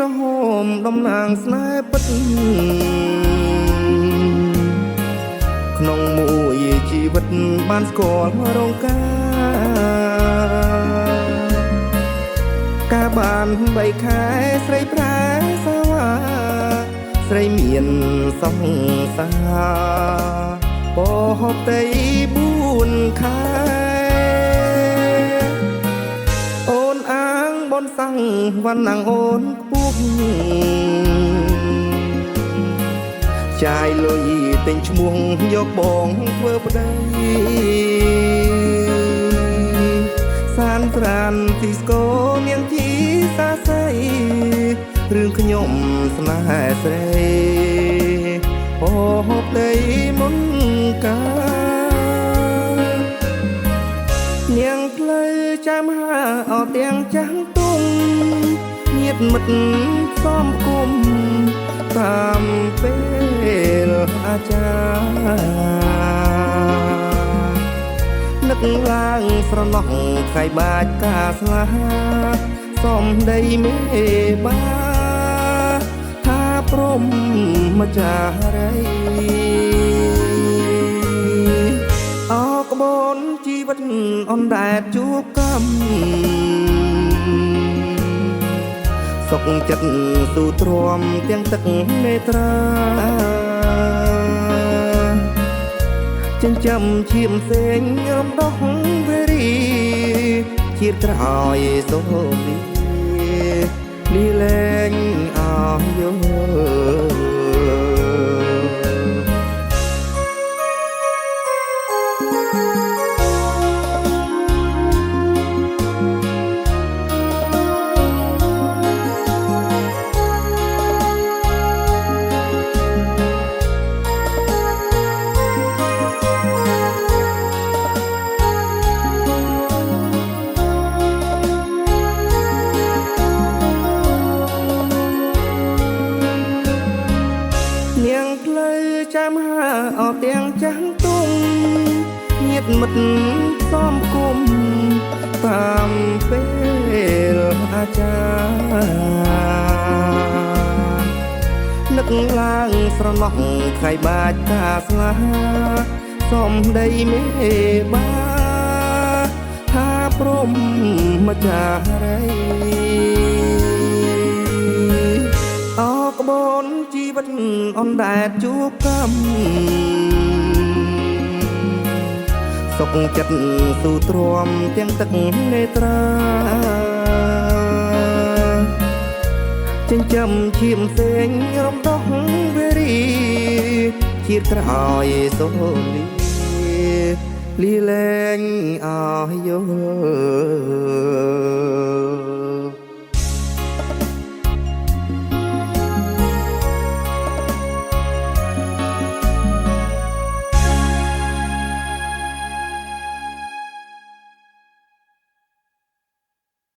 ក្រហមតំណាងស្នេហ៍ពិតក្នុងមួយជីវិតបានស្គាល់រងការបាន3ខែស្រីប្រែសាវ៉ាស្រីមានសង្សារពោហតី4ខែអូនអាងបនសាំងវណ្ណាងអូនខ្ពស់ចាយលុយទិញឈ្មោះយកបងធ្វើប្តីសានត្រានទីស្គរនាងជីសាស័យរឿងខ្ញុំស្នេហ៍ស្រីពោហតីមុនកានាងផ្លូវចាំហាអត់ទាំងចាស់ទុំញាតមិត្តសំគុំតាមពេលអាចារ្យនឹកឡើងស្រណោះថ្ងៃបាចការស្លាសំដីមេបាថាព្រមម្ចារីអរក្បូនជីវិតអនដែតជួបកម្មសុខចិត្តស៊ូទ្រាំទាំងទឹកនេត្រាចិញ្ចឹមឈាមសេងរំដោះវេរីជាតិក្រោយសូលីលីលែងអស់យោនាងផ្លូវចាំហាអត់ទាំងចាស់ទុំញាតមិត្តសំគុំតាមពេលអាចារ្យនឹកឡើងស្រណោះថ្ងៃបាចការស្លាសំដីមេបាថាព្រមម្ចារីអរក្បូនជីវិតអនដែតជួបកម្មសុខចិត្តស៊ូទ្រាំទាំងទឹកនេត្រាចិញ្ចឹមឈាមសេងរំដោះវេរីជាតិក្រោយសូលីលីលែងអស់យោ